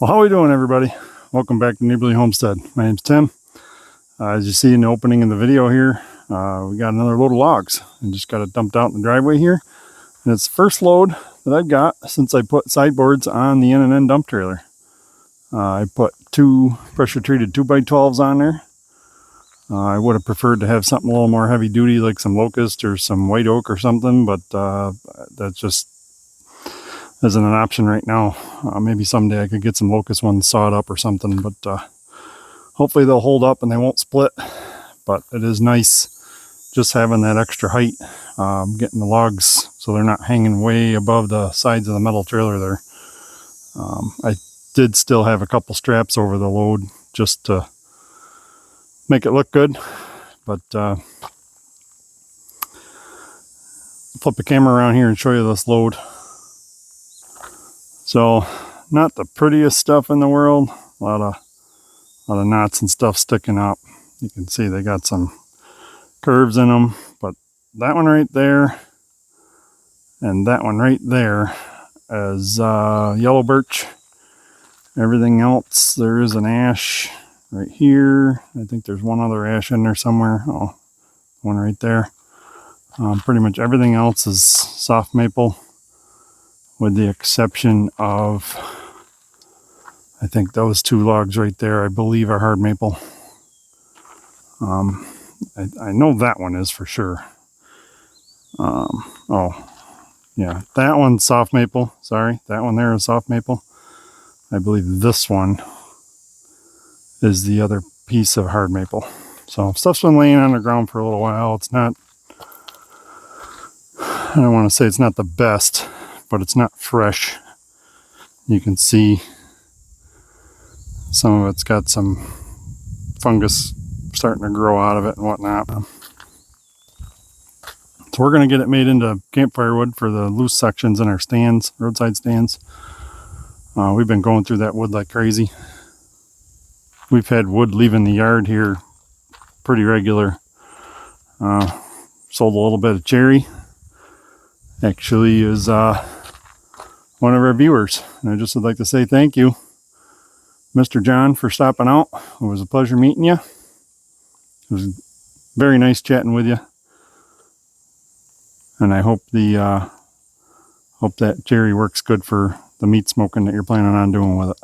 Well, how are we doing, everybody? Welcome back to Neighborly Homestead. My name's Tim. As you see in the opening of the video here, we got another load of logs and just got it dumped out in the driveway here. And it's the first load that I've got since I put sideboards on the N&N dump trailer. I put 2 pressure treated 2x12s on there. I would have preferred to have something a little more heavy duty, like some locust or some white oak or something, but that just isn't an option right now. Maybe someday I could get some locust ones sawed up or something, but hopefully they'll hold up and they won't split. But it is nice just having that extra height, getting the logs so they're not hanging way above the sides of the metal trailer there. I did still have a couple straps over the load just to make it look good, but flip the camera around here and show you this load. So, not the prettiest stuff in the world. A lot of knots and stuff sticking up. You can see they got some curves in them, but that one right there and that one right there is yellow birch. Everything else, there is an ash right here. I think there's one other ash in there somewhere. Oh, one right there. Pretty much everything else is soft maple, with the exception of, I think those 2 logs right there, I believe are hard maple. I know that one is for sure. Oh, yeah, that one's soft maple. Sorry, that one there is soft maple. I believe this one is the other piece of hard maple. So stuff's been laying on the ground for a little while. It's not, I don't want to say it's not the best, but it's not fresh. You can see some of it's got some fungus starting to grow out of it and whatnot. So we're going to get it made into campfire wood for the loose sections in our stands, roadside stands. We've been going through that wood like crazy. We've had wood leaving the yard here pretty regular. Sold a little bit of cherry. Actually is one of our viewers. And I just would like to say thank you, Mr. John, for stopping out. It was a pleasure meeting you. It was very nice chatting with you. And I hope hope that cherry works good for the meat smoking that you're planning on doing with it.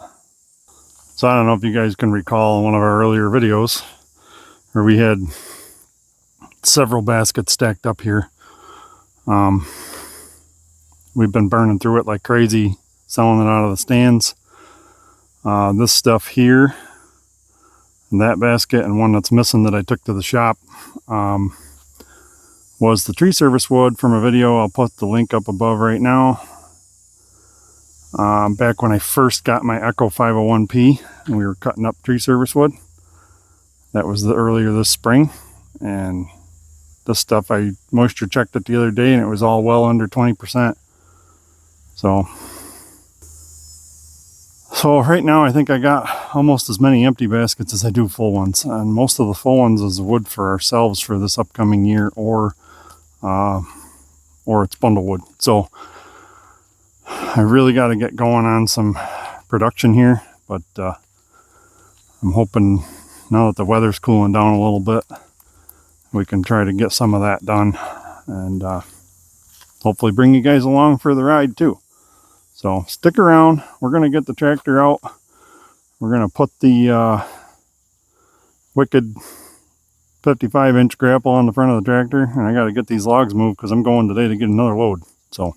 So I don't know if you guys can recall one of our earlier videos where we had several baskets stacked up here. We've been burning through it like crazy, selling it out of the stands. This stuff here, and that basket, and one that's missing that I took to the shop, was the tree service wood from a video. I'll put the link up above right now. Back when I first got my Echo 501P and we were cutting up tree service wood. That was earlier this spring, and this stuff I moisture checked it the other day and it was all well under 20%. So So right now I think I got almost as many empty baskets as I do full ones, and most of the full ones is wood for ourselves for this upcoming year, or it's bundle wood. So I really got to get going on some production here, but I'm hoping now that the weather's cooling down a little bit, we can try to get some of that done, and hopefully bring you guys along for the ride too. So stick around. We're going to get the tractor out. We're going to put the wicked 55-inch grapple on the front of the tractor, and I got to get these logs moved because I'm going today to get another load. So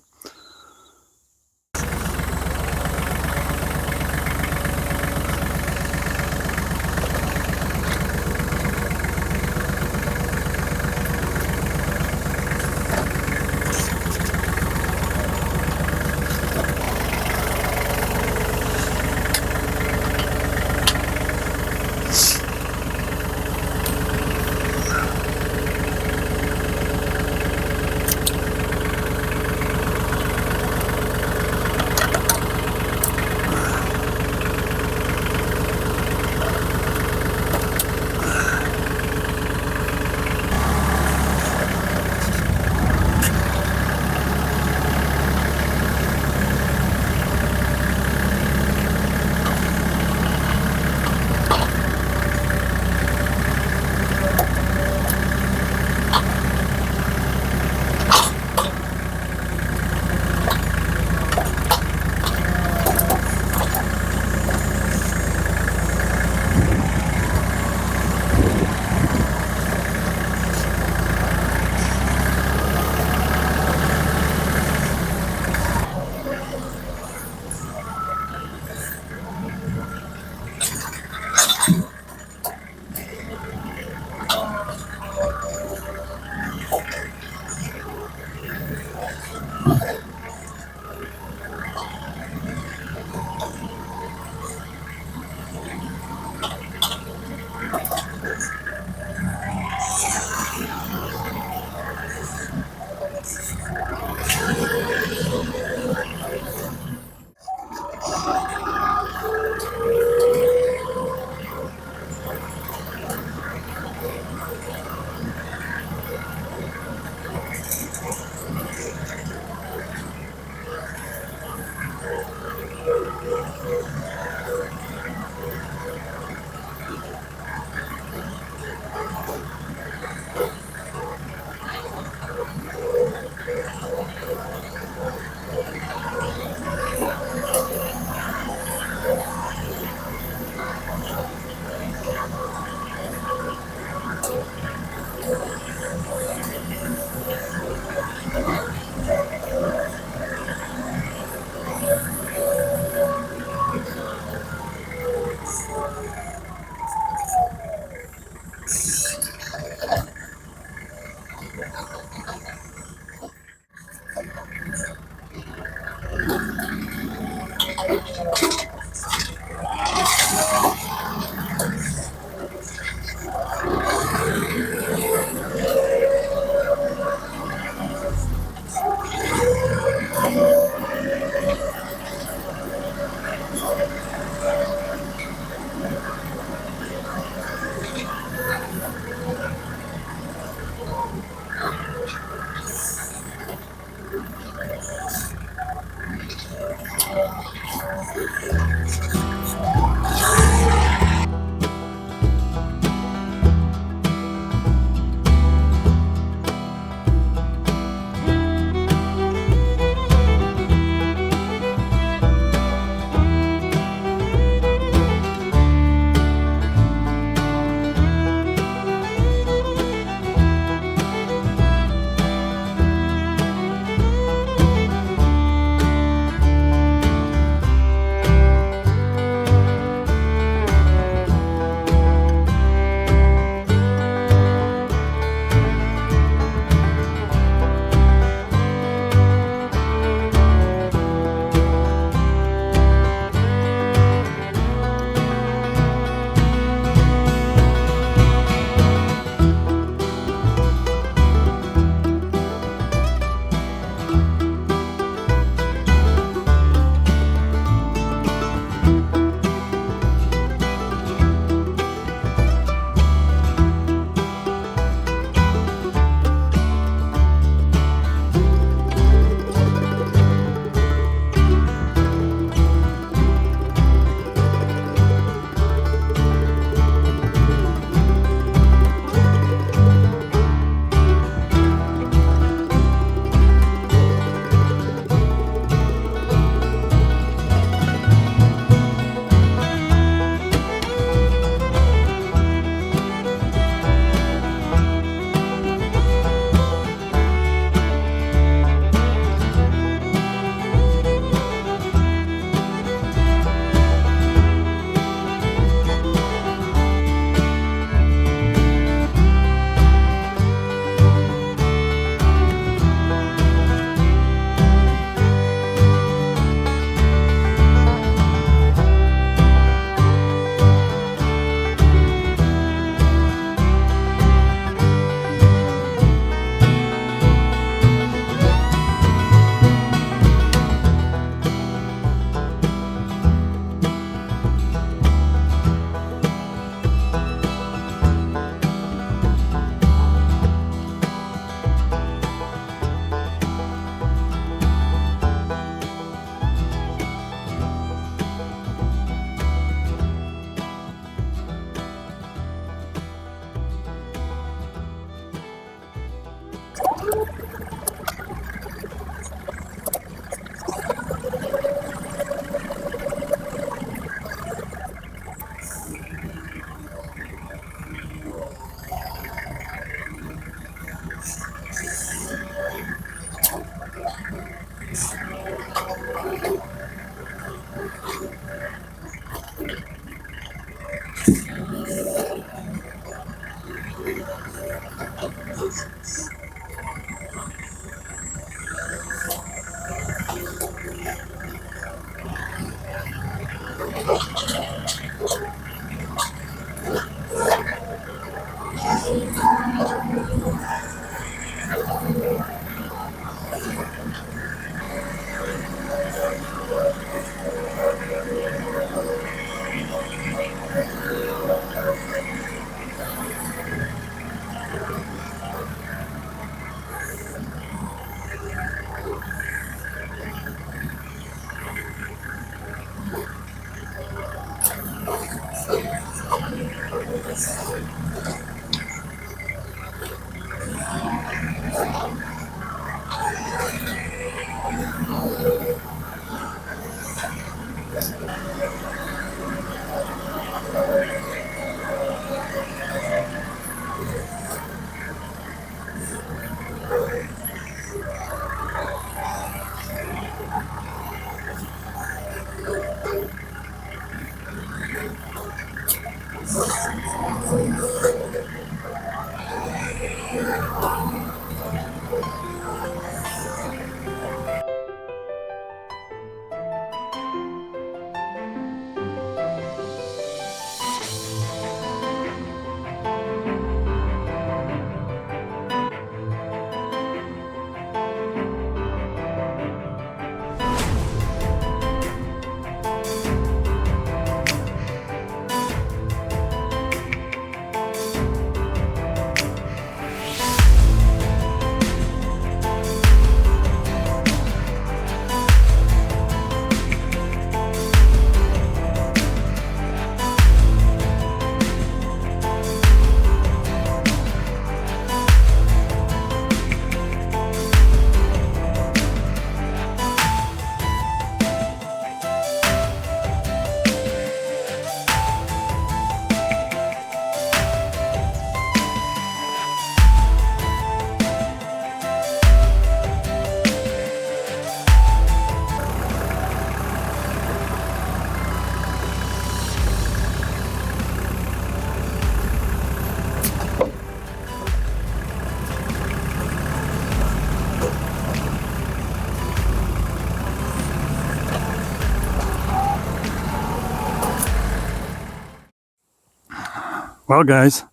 Well, guys,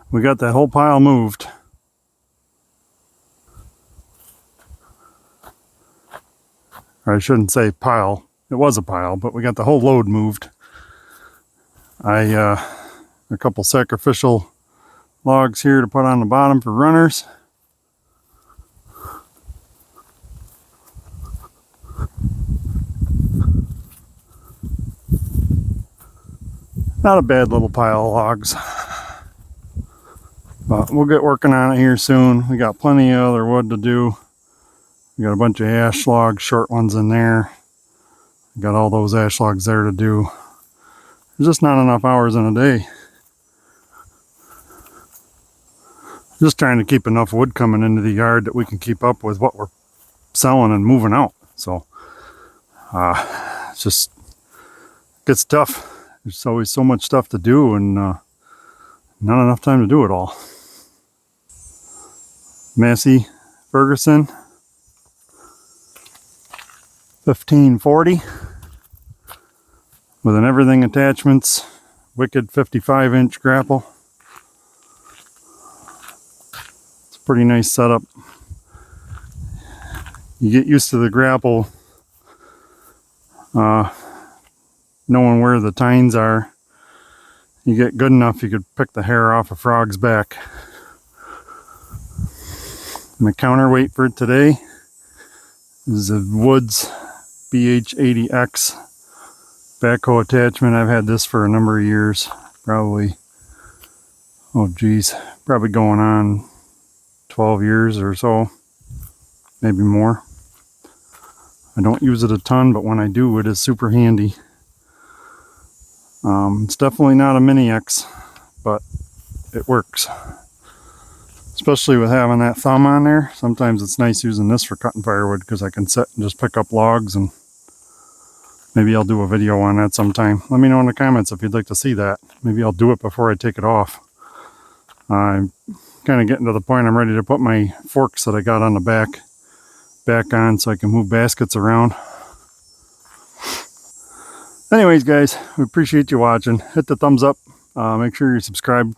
we got that whole pile moved. Or I shouldn't say pile. It was a pile, but we got the whole load moved. A couple sacrificial logs here to put on the bottom for runners. Not a bad little pile of logs. But we'll get working on it here soon. We got plenty of other wood to do. We got a bunch of ash logs, short ones in there. We got all those ash logs there to do. There's just not enough hours in a day. Just trying to keep enough wood coming into the yard that we can keep up with what we're selling and moving out. So it's just gets tough. There's always so much stuff to do and not enough time to do it all. Massey Ferguson 1540 with an everything attachments, wicked 55-inch grapple. It's a pretty nice setup. You get used to the grapple, knowing where the tines are. You get good enough, you could pick the hair off a frog's back. My counterweight for today is a Woods BH80X backhoe attachment. I've had this for a number of years, probably going on 12 years or so, maybe more. I don't use it a ton, but when I do, it is super handy. It's definitely not a Mini X, but it works. Especially with having that thumb on there. Sometimes it's nice using this for cutting firewood because I can sit and just pick up logs, and maybe I'll do a video on that sometime. Let me know in the comments if you'd like to see that. Maybe I'll do it before I take it off. I'm kind of getting to the point I'm ready to put my forks that I got on the back on so I can move baskets around. Anyways, guys, we appreciate you watching. Hit the thumbs up. Make sure you're subscribed.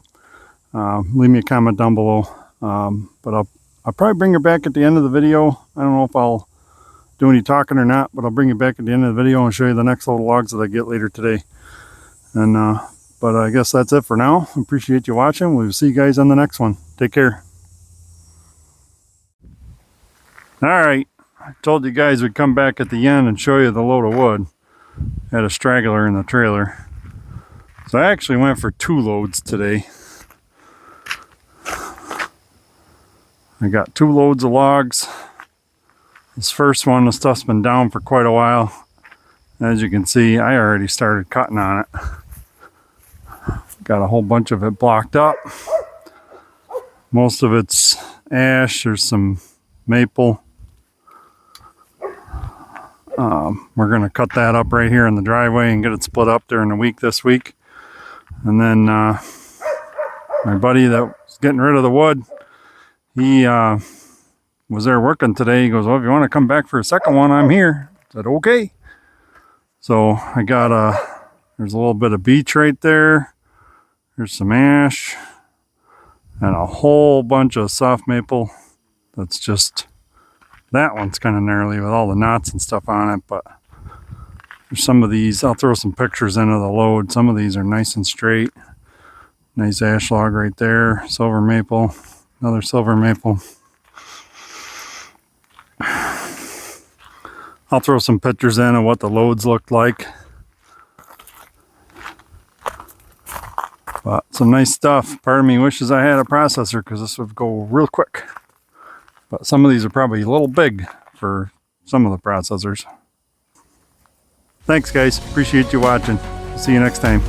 Leave me a comment down below. But I'll probably bring her back at the end of the video. I don't know if I'll do any talking or not, but I'll bring you back at the end of the video and show you the next load of logs that I get later today. And but I guess that's it for now. Appreciate you watching. We'll see you guys on the next one. Take care. Alright, I told you guys we'd come back at the end and show you the load of wood. Had a straggler in the trailer. So I actually went for 2 loads today. I got 2 loads of logs. This first one, the stuff's been down for quite a while. As you can see, I already started cutting on it. Got a whole bunch of it blocked up. Most of it's ash. There's some maple. We're going to cut that up right here in the driveway and get it split up during the week this week. And then my buddy that was getting rid of the wood, he was there working today. He goes, well, if you want to come back for a second one, I'm here. I said, okay. So I got there's a little bit of beech right there. There's some ash and a whole bunch of soft maple. That's just, that one's kind of gnarly with all the knots and stuff on it, but there's some of these. I'll throw some pictures into the load. Some of these are nice and straight. Nice ash log right there. Silver maple, another silver maple. I'll throw some pictures in of what the loads looked like. But some nice stuff. Part of me wishes I had a processor because this would go real quick. But some of these are probably a little big for some of the processors. Thanks, guys. Appreciate you watching. See you next time.